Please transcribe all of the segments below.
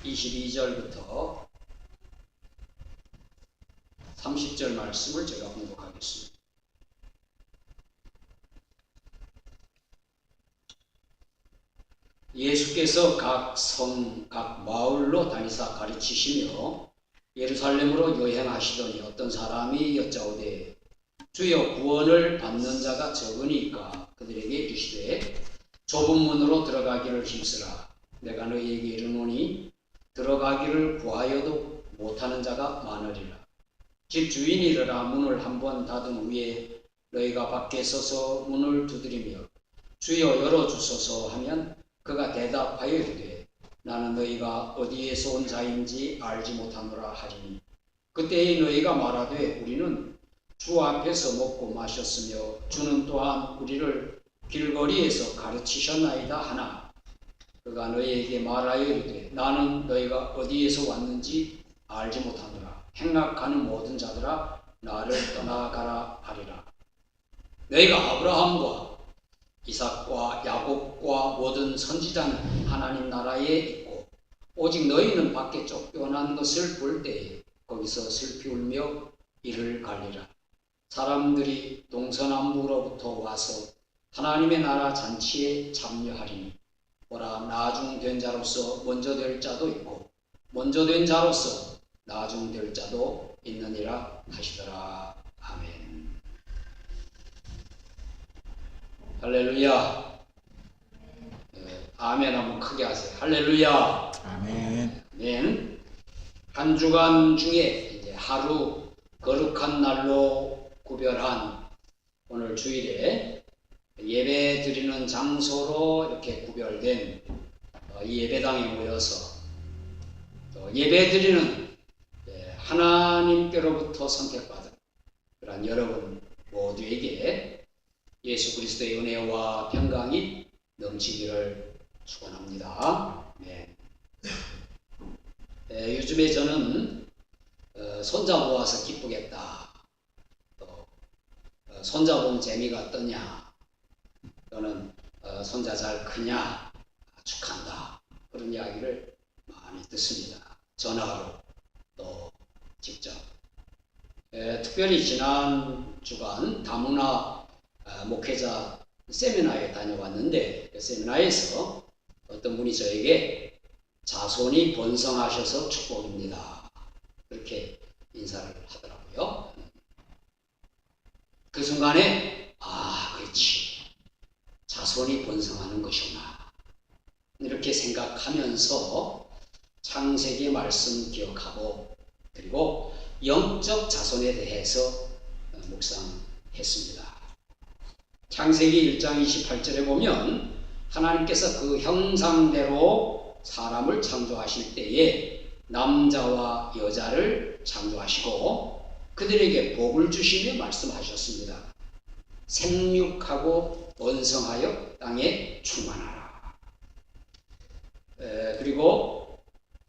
22절부터 30절 말씀을 제가 공독하겠습니다. 예수께서 각 성, 각 마을로 다니사 가르치시며 예루살렘으로 여행하시더니 어떤 사람이 여짜오되 주여 구원을 받는 자가 적으니까 그들에게 이르시되 좁은 문으로 들어가기를 힘쓰라. 내가 너희에게 이르노니 들어가기를 구하여도 못하는 자가 많으리라. 집 주인이 이르라. 문을 한번 닫은 후에 너희가 밖에 서서 문을 두드리며 주여 열어주소서 하면 그가 대답하여 이르되 나는 너희가 어디에서 온 자인지 알지 못하노라 하리니 그때에 너희가 말하되 우리는 주 앞에서 먹고 마셨으며 주는 또한 우리를 길거리에서 가르치셨나이다 하나 그가 너희에게 말하여 이르되 나는 너희가 어디에서 왔는지 알지 못하노라. 행락하는 모든 자들아 나를 떠나가라 하리라. 너희가 아브라함과 이삭과 야곱과 모든 선지자는 하나님 나라에 있고 오직 너희는 밖에 쫓겨난 것을 볼 때에 거기서 슬피 울며 이를 갈리라. 사람들이 동서남북으로부터 와서 하나님의 나라 잔치에 참여하리니 보라 나중된 자로서 먼저 될 자도 있고 먼저 된 자로서 나중될 자도 있느니라 하시더라. 아멘. 할렐루야. 아멘 한번 크게 하세요. 할렐루야. 아멘. 아멘. 한 주간 중에 이제 하루 거룩한 날로 구별한 오늘 주일에 예배 드리는 장소로 이렇게 구별된 이 예배당에 모여서 예배 드리는 하나님께로부터 선택받은 그런 여러분 모두에게 예수 그리스도의 은혜와 평강이 넘치기를 축원합니다. 네. 요즘에 저는 손자 보아서 기쁘겠다. 또 손자 본 재미가 어떠냐. 또는 손자 잘 크냐 축한다. 그런 이야기를 많이 듣습니다. 전화로 또 직접. 특별히 지난 주간 다문화 목회자 세미나에 다녀왔는데 그 세미나에서 어떤 분이 저에게 자손이 번성하셔서 축복입니다. 그렇게 인사를 하더라고요. 그 순간에 그렇지. 자손이 번성하는 것이구나. 이렇게 생각하면서 창세기 말씀 기억하고 그리고 영적 자손에 대해서 묵상했습니다. 창세기 1장 28절에 보면 하나님께서 그 형상대로 사람을 창조하실 때에 남자와 여자를 창조하시고 그들에게 복을 주시며 말씀하셨습니다. 생육하고 번성하여 땅에 충만하라. 그리고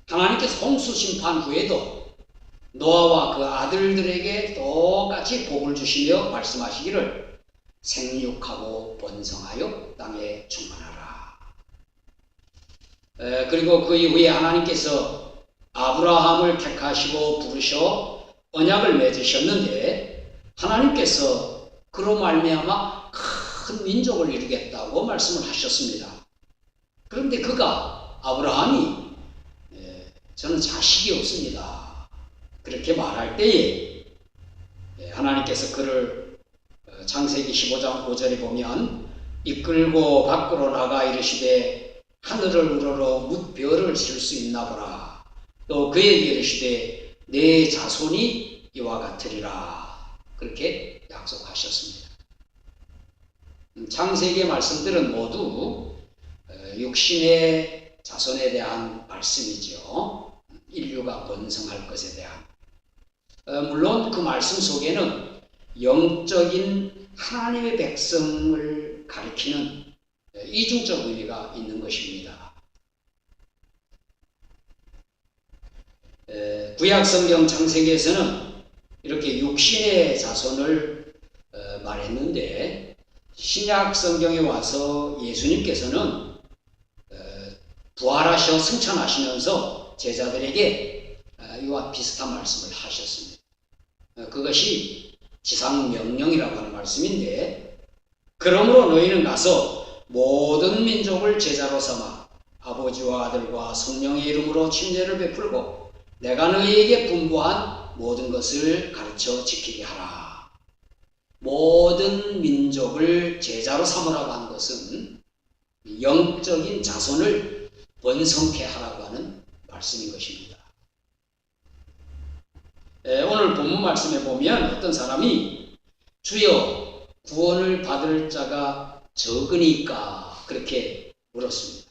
하나님께서 홍수 심판 후에도 노아와 그 아들들에게 똑같이 복을 주시며 말씀하시기를 생육하고 번성하여 땅에 충만하라. 그리고 그 이후에 하나님께서 아브라함을 택하시고 부르셔 언약을 맺으셨는데 하나님께서 그로 말미암아 큰 민족을 이루겠다고 말씀을 하셨습니다. 그런데 아브라함이 저는 자식이 없습니다. 그렇게 말할 때에 하나님께서 그를 창세기 15장 5절에 보면 이끌고 밖으로 나가 이르시되 하늘을 우러러 뭇별을 셀 수 있나 보라. 또 그에게 이르시되 내 자손이 이와 같으리라. 그렇게 약속하셨습니다. 창세기의 말씀들은 모두 육신의 자손에 대한 말씀이죠. 인류가 번성할 것에 대한. 물론 그 말씀 속에는 영적인 하나님의 백성을 가리키는 이중적 의미가 있는 것입니다. 구약 성경 창세기에서는 이렇게 육신의 자손을 말했는데 신약 성경에 와서 예수님께서는 부활하셔 승천하시면서 제자들에게 이와 비슷한 말씀을 하셨습니다. 그것이 지상명령이라고 하는 말씀인데, 그러므로 너희는 가서 모든 민족을 제자로 삼아 아버지와 아들과 성령의 이름으로 침례를 베풀고 내가 너희에게 분부한 모든 것을 가르쳐 지키게 하라. 모든 민족을 제자로 삼으라고 하는 것은 영적인 자손을 번성케 하라고 하는 말씀인 것입니다. 오늘 본문 말씀에 보면 어떤 사람이 주여 구원을 받을 자가 적으니까 그렇게 물었습니다.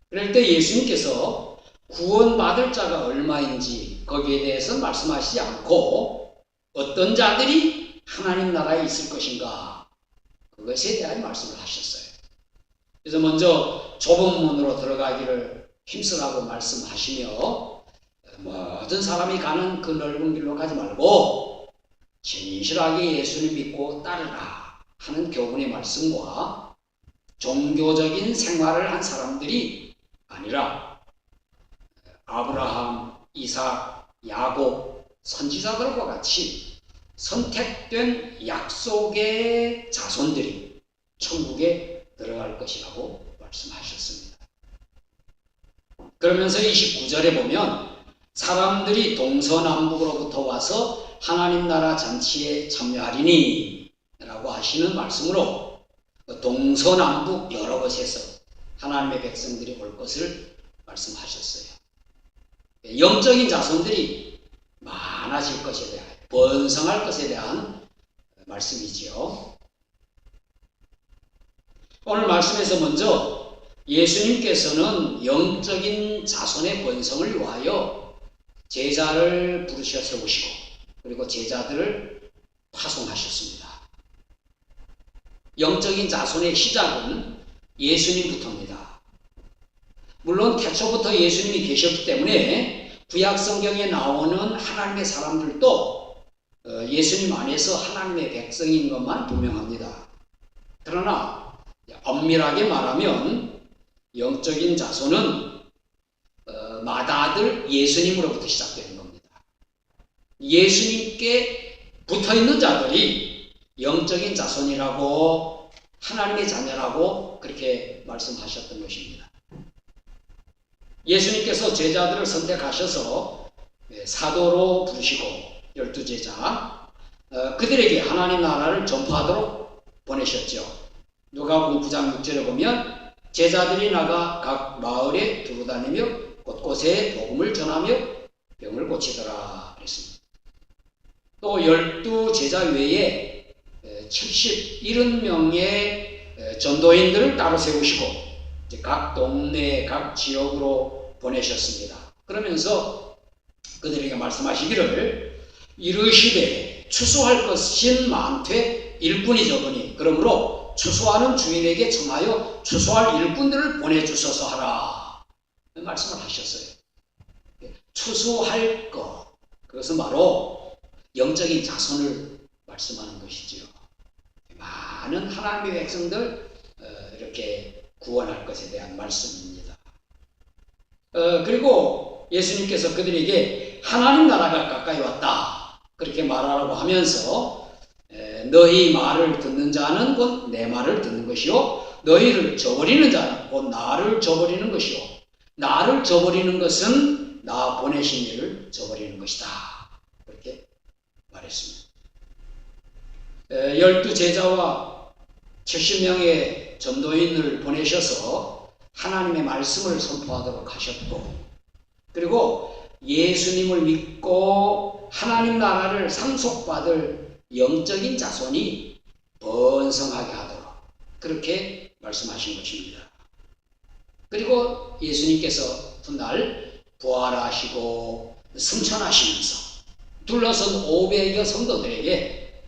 그럴 때 예수님께서 구원받을 자가 얼마인지 거기에 대해서 말씀하시지 않고 어떤 자들이 하나님 나라에 있을 것인가 그것에 대한 말씀을 하셨어요. 그래서 먼저 좁은 문으로 들어가기를 힘쓰라고 말씀하시며 모든 사람이 가는 그 넓은 길로 가지 말고 진실하게 예수를 믿고 따르라 하는 교훈의 말씀과 종교적인 생활을 한 사람들이 아니라 아브라함, 이삭, 야곱, 선지자들과 같이 선택된 약속의 자손들이 천국에 들어갈 것이라고 말씀하셨습니다. 그러면서 29절에 보면 사람들이 동서남북으로부터 와서 하나님 나라 잔치에 참여하리니 라고 하시는 말씀으로 동서남북 여러 곳에서 하나님의 백성들이 올 것을 말씀하셨어요. 영적인 자손들이 많아질 것에 대한, 번성할 것에 대한 말씀이지요. 오늘 말씀에서 먼저 예수님께서는 영적인 자손의 번성을 위하여 제자를 부르셔 세우시고 그리고 제자들을 파송하셨습니다. 영적인 자손의 시작은 예수님부터입니다. 물론 태초부터 예수님이 계셨기 때문에 구약 성경에 나오는 하나님의 사람들도 예수님 안에서 하나님의 백성인 것만 분명합니다. 그러나 엄밀하게 말하면 영적인 자손은 맏아들 예수님으로부터 시작되는 겁니다. 예수님께 붙어있는 자들이 영적인 자손이라고 하나님의 자녀라고 그렇게 말씀하셨던 것입니다. 예수님께서 제자들을 선택하셔서 사도로 부르시고 12제자 그들에게 하나님 나라를 전파하도록 보내셨죠. 누가복음 9장 6절에 보면 제자들이 나가 각 마을에 두루 다니며 곳곳에 복음을 전하며 병을 고치더라 그랬습니다. 또 12제자 외에 70명의 전도인들을 따로 세우시고 각 동네 각 지역으로 보내셨습니다. 그러면서 그들에게 말씀하시기를 이르시되 추수할 것인 많되 일꾼이 적으니 그러므로 추수하는 주인에게 청하여 추수할 일꾼들을 보내주소서 하라 말씀을 하셨어요. 추수할 것 그것은 바로 영적인 자손을 말씀하는 것이지요. 많은 하나님의 백성들 이렇게 구원할 것에 대한 말씀입니다. 그리고 예수님께서 그들에게 하나님 나라가 가까이 왔다 그렇게 말하라고 하면서 너희 말을 듣는 자는 곧 내 말을 듣는 것이요 너희를 저버리는 자는 곧 나를 저버리는 것이요 나를 저버리는 것은 나 보내신 이를 저버리는 것이다 그렇게 말했습니다. 12제자와 70명의 전도인을 보내셔서 하나님의 말씀을 선포하도록 하셨고 그리고 예수님을 믿고 하나님 나라를 상속받을 영적인 자손이 번성하게 하도록 그렇게 말씀하신 것입니다. 그리고 예수님께서 훗날 부활하시고 승천하시면서 둘러선 500여 성도들에게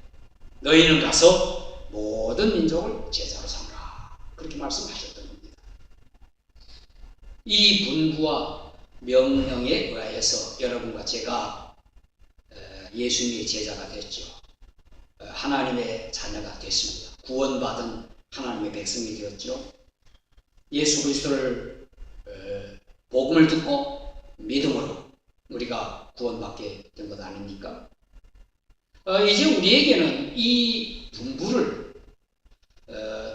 너희는 가서 모든 민족을 제자로 삼으라 그렇게 말씀하셨던 겁니다. 이 분부와 명령에 의하여서 여러분과 제가 예수님의 제자가 됐죠. 하나님의 자녀가 됐습니다. 구원받은 하나님의 백성이 되었죠. 예수 그리스도를 복음을 듣고 구원받게 된 것 아닙니까? 이제 우리에게는 이 분부를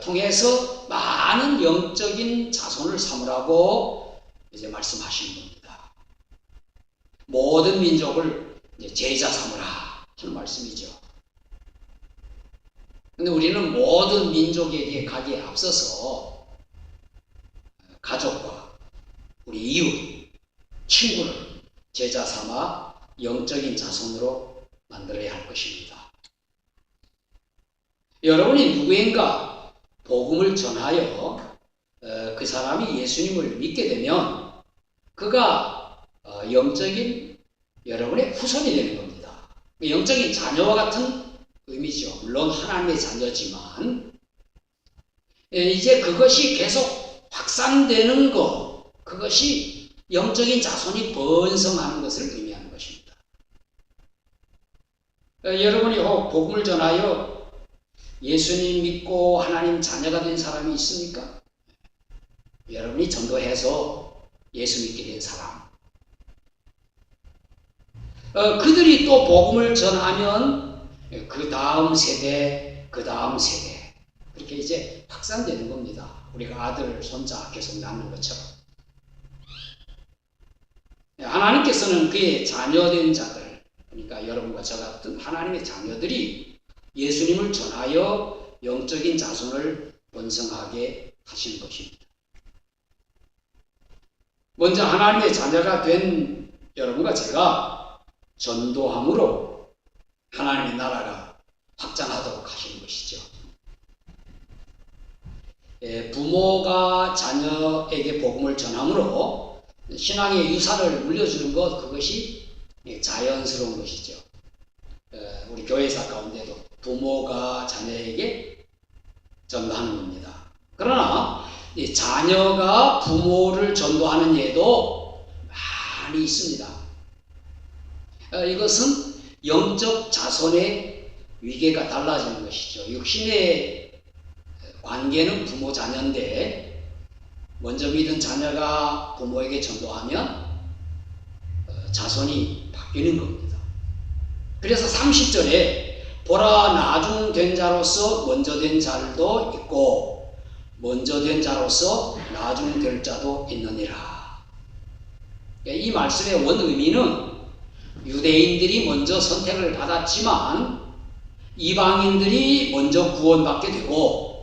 통해서 많은 영적인 자손을 삼으라고 이제 말씀하시는 겁니다. 모든 민족을 이제 제자 삼으라 하는 말씀이죠. 근데 우리는 모든 민족에게 가기에 앞서서 가족과 우리 이웃, 친구를 제자 삼아 영적인 자손으로 만들어야 할 것입니다. 여러분이 누구인가 복음을 전하여 그 사람이 예수님을 믿게 되면 그가 영적인 여러분의 후손이 되는 겁니다. 영적인 자녀와 같은 의미죠. 물론 하나님의 자녀지만 이제 그것이 계속 확산되는 것, 그것이 영적인 자손이 번성하는 것을 의미하는 것입니다. 여러분이 복음을 전하여 예수님 믿고 하나님 자녀가 된 사람이 있습니까? 여러분이 전도해서 예수 믿게 된 사람. 그들이 또 복음을 전하면 그 다음 세대, 그 다음 세대 그렇게 이제 확산되는 겁니다. 우리가 아들, 손자 계속 낳는 것처럼. 하나님께서는 그의 자녀된 자들, 그러니까 여러분과 저 같은 하나님의 자녀들이 예수님을 전하여 영적인 자손을 번성하게 하시는 것입니다. 먼저 하나님의 자녀가 된 여러분과 제가 전도함으로 하나님의 나라가 확장하도록 하시는 것이죠. 부모가 자녀에게 복음을 전함으로 신앙의 유산을 물려주는 것, 그것이 자연스러운 것이죠. 우리 교회사 가운데도 부모가 자녀에게 전도하는 겁니다. 그러나 자녀가 부모를 전도하는 예도 많이 있습니다. 이것은 영적 자손의 위계가 달라지는 것이죠. 육신의 관계는 부모 자녀인데 먼저 믿은 자녀가 부모에게 전도하면 자손이 바뀌는 겁니다. 그래서 30절에 보라 나중된 자로서 먼저 된 자들도 있고 먼저 된 자로서 나중될 자도 있느니라. 이 말씀의 원 의미는 유대인들이 먼저 선택을 받았지만 이방인들이 먼저 구원받게 되고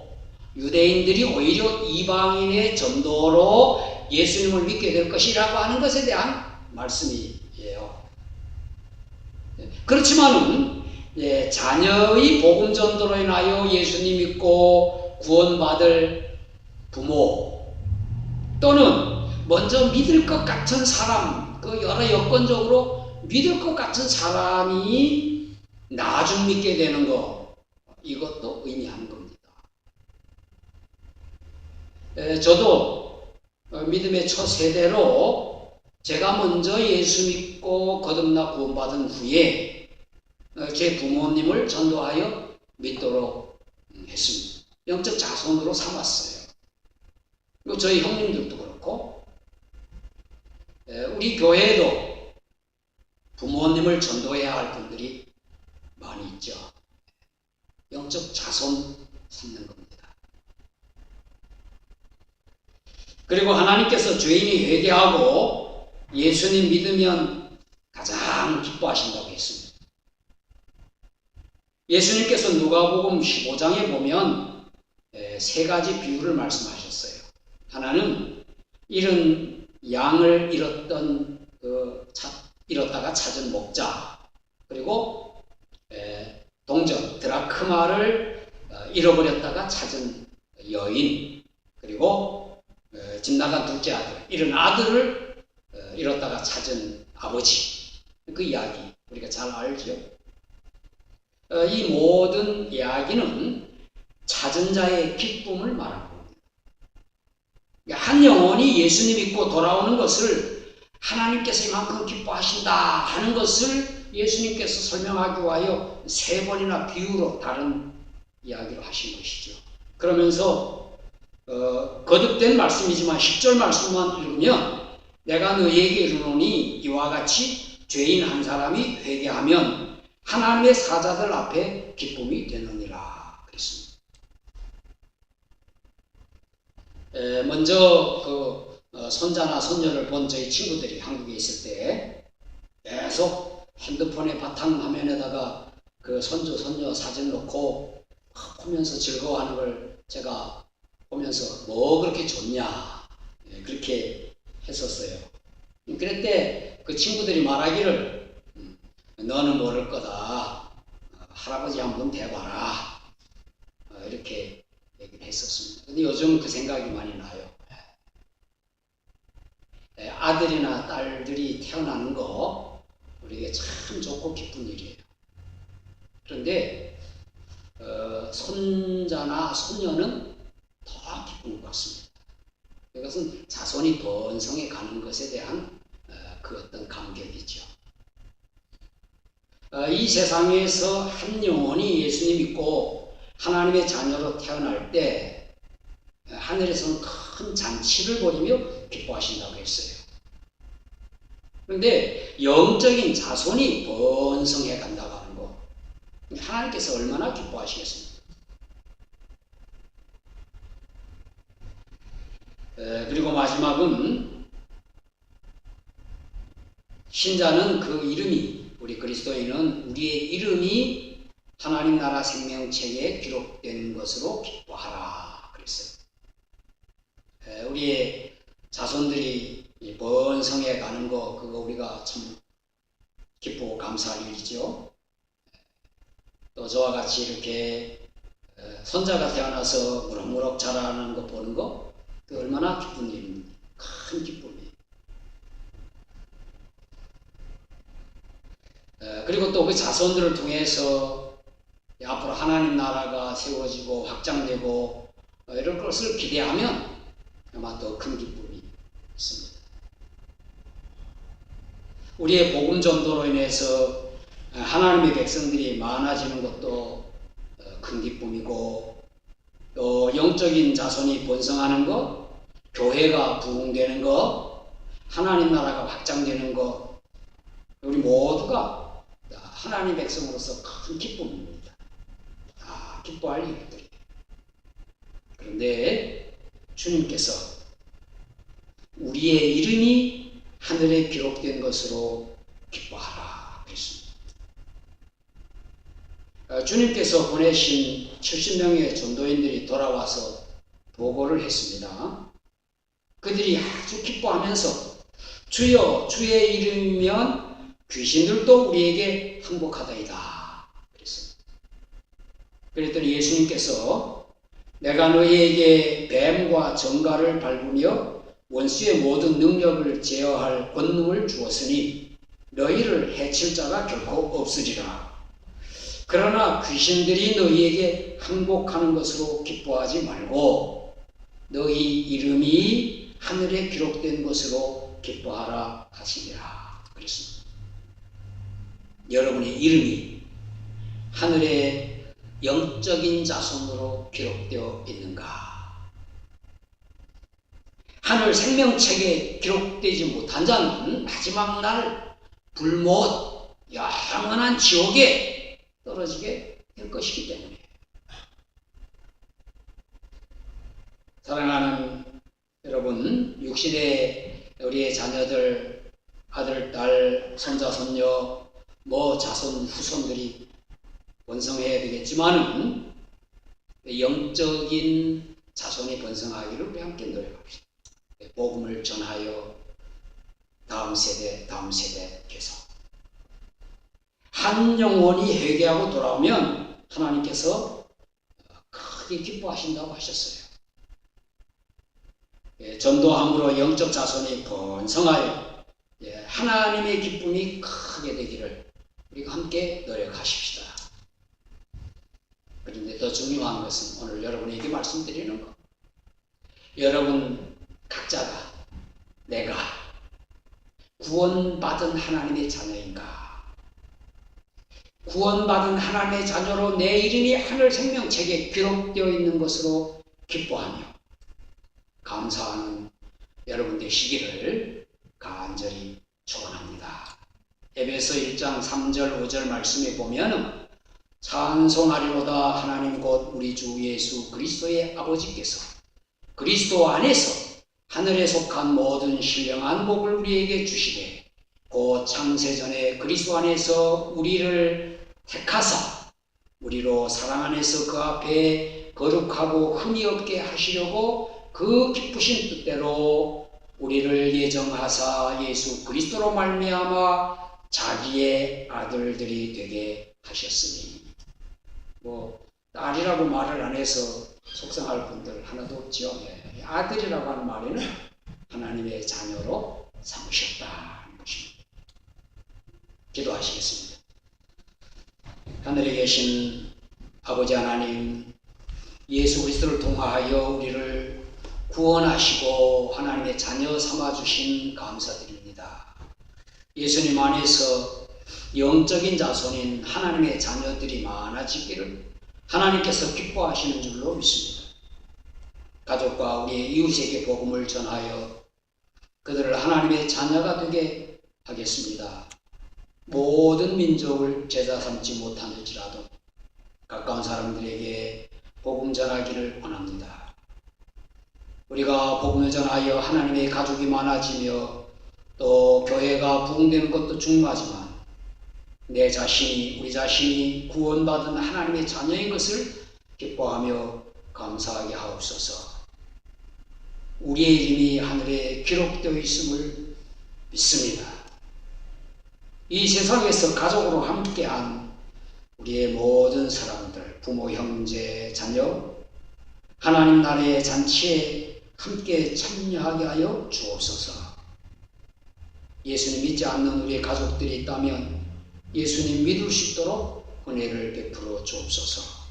유대인들이 오히려 이방인의 전도로 예수님을 믿게 될 것이라고 하는 것에 대한 말씀이에요. 그렇지만은 자녀의 복음 전도로 인하여 예수님 믿고 구원받을 부모 또는 먼저 믿을 것 같은 사람, 그 여러 여건적으로 믿을 것 같은 사람이 나중 믿게 되는 것, 이것도 의미하는 겁니다. 저도 믿음의 첫 세대로 제가 먼저 예수 믿고 거듭나 구원받은 후에 제 부모님을 전도하여 믿도록 했습니다. 영적 자손으로 삼았어요. 그리고 저희 형님들도 그렇고 우리 교회에도 부모님을 전도해야 할 분들이 많이 있죠. 영적 자손 삼는 겁니다. 그리고 하나님께서 죄인이 회개하고 예수님 믿으면 가장 기뻐하신다고 했습니다. 예수님께서 누가복음 15장에 보면 세 가지 비유를 말씀하셨어요. 하나는 잃은 양을 잃었다가 찾은 목자, 그리고 동전 드라크마를 잃어버렸다가 찾은 여인, 그리고 집 나간 둘째 아들, 잃은 아들을 잃었다가 찾은 아버지. 그 이야기 우리가 잘 알죠. 이 모든 이야기는 찾은 자의 기쁨을 말하는 겁니다. 한 영혼이 예수님 믿고 돌아오는 것을 하나님께서 이만큼 기뻐하신다 하는 것을 예수님께서 설명하기 위하여 세 번이나 비유로 다른 이야기로 하신 것이죠. 그러면서 거듭된 말씀이지만 10절 말씀만 읽으면 내가 너희에게 이르노니 이와 같이 죄인 한 사람이 회개하면 하나님의 사자들 앞에 기쁨이 되느니라 그랬습니다. 먼저 손자나 손녀를 본 저희 친구들이 한국에 있을 때 계속 핸드폰의 바탕화면에다가 그 손주 손녀 사진 놓고 보면서 즐거워하는 걸 제가 보면서 뭐 그렇게 좋냐 그렇게 했었어요. 그랬대 그 친구들이 말하기를 너는 모를 거다. 할아버지 한번 대봐라. 이렇게 얘기를 했었습니다. 근데 요즘 그 생각이 많이 나요. 아들이나 딸들이 태어나는 거 우리에게 참 좋고 기쁜 일이에요. 그런데 손자나 손녀는 더 기쁜 것 같습니다. 그것은 자손이 번성해 가는 것에 대한 그 어떤 감격이죠. 이 세상에서 한 영혼이 예수님 믿고 하나님의 자녀로 태어날 때 하늘에서는 큰 잔치를 벌이며 기뻐하신다고 했어요. 그런데 영적인 자손이 번성해 간다고 하는 거 하나님께서 얼마나 기뻐하시겠습니까? 그리고 마지막은 신자는 그 이름이 우리 그리스도인은 우리의 이름이 하나님 나라 생명책에 기록된 것으로 기뻐하라 그랬어요. 우리의 자손들이 번성해 가는 거 그거 우리가 참 기쁘고 감사할 일이죠. 또 저와 같이 이렇게 손자가 태어나서 무럭무럭 자라는 거 보는 거 그 얼마나 기쁜 일입니까? 큰 기쁨이에요. 그리고 또 그 자손들을 통해서 앞으로 하나님 나라가 세워지고 확장되고 이런 것을 기대하면 아마 더 큰 기쁨이 있습니다. 우리의 복음 전도로 인해서 하나님의 백성들이 많아지는 것도 큰 기쁨이고 또 영적인 자손이 번성하는 것, 교회가 부흥되는 것, 하나님 나라가 확장되는 것 우리 모두가 하나님 백성으로서 큰 기쁨입니다. 기뻐할 일들이에요. 그런데 주님께서 우리의 이름이 하늘에 기록된 것으로 기뻐하라 그랬습니다. 주님께서 보내신 70명의 전도인들이 돌아와서 보고를 했습니다. 그들이 아주 기뻐하면서 주여 주의 이름이면 귀신들도 우리에게 항복하다이다 그랬습니다. 그랬더니 예수님께서 내가 너희에게 뱀과 정갈을 밟으며 원수의 모든 능력을 제어할 권능을 주었으니 너희를 해칠 자가 결코 없으리라. 그러나 귀신들이 너희에게 항복하는 것으로 기뻐하지 말고 너희 이름이 하늘에 기록된 것으로 기뻐하라 하시니라 그랬습니다. 여러분의 이름이 하늘에 영적인 자손으로 기록되어 있는가? 하늘 생명책에 기록되지 못한 자는 마지막 날 불못 영원한 지옥에 떨어지게 될 것이기 때문에 사랑하는 여러분, 육신의 우리의 자녀들, 아들, 딸, 손자, 손녀, 자손, 후손들이 번성해야 되겠지만 영적인 자손이 번성하기를 우리 함께 노력합시다. 복음을 전하여 다음 세대 계속 한 영혼이 회개하고 돌아오면 하나님께서 크게 기뻐하신다고 하셨어요. 전도함으로 영적 자손이 번성하여 하나님의 기쁨이 크게 되기를 우리가 함께 노력하십시다. 그런데 더 중요한 것은 오늘 여러분에게 말씀드리는 것. 여러분 각자가 내가 구원받은 하나님의 자녀인가? 구원받은 하나님의 자녀로 내 이름이 하늘 생명책에 기록되어 있는 것으로 기뻐하며 감사하는 여러분 되시기를 간절히 축원합니다. 예배 에베소 1장 3절 5절 말씀에 보면은 찬송하리로다 하나님 곧 우리 주 예수 그리스도의 아버지께서 그리스도 안에서 하늘에 속한 모든 신령한 복을 우리에게 주시되 곧 창세전에 그리스도 안에서 우리를 택하사 우리로 사랑 안에서 그 앞에 거룩하고 흠이 없게 하시려고 그 기쁘신 뜻대로 우리를 예정하사 예수 그리스도로 말미암아 자기의 아들들이 되게 하셨으니 딸이라고 말을 안 해서 속상할 분들 하나도 없죠. 아들이라고 하는 말에는 하나님의 자녀로 삼으셨다는 것입니다. 기도하시겠습니다. 하늘에 계신 아버지 하나님, 예수 그리스도를 통하여 우리를 구원하시고 하나님의 자녀 삼아주신 감사드립니다. 예수님 안에서 영적인 자손인 하나님의 자녀들이 많아지기를 하나님께서 기뻐하시는 줄로 믿습니다. 가족과 우리의 이웃에게 복음을 전하여 그들을 하나님의 자녀가 되게 하겠습니다. 모든 민족을 제자 삼지 못하는지라도 가까운 사람들에게 복음 전하기를 원합니다. 우리가 복음을 전하여 하나님의 가족이 많아지며 또 교회가 부흥되는 것도 중요하지만 내 자신이, 우리 자신이 구원받은 하나님의 자녀인 것을 기뻐하며 감사하게 하옵소서. 우리의 이름이 하늘에 기록되어 있음을 믿습니다. 이 세상에서 가족으로 함께한 우리의 모든 사람들, 부모, 형제, 자녀, 하나님 나라의 잔치에 함께 참여하게 하여 주옵소서. 예수님 믿지 않는 우리의 가족들이 있다면 예수님 믿을 수 있도록 은혜를 베풀어 주옵소서.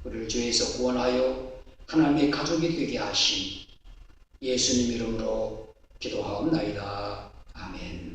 우리를 죄에서 구원하여 하나님의 가족이 되게 하신 예수님 이름으로 기도하옵나이다. 아멘.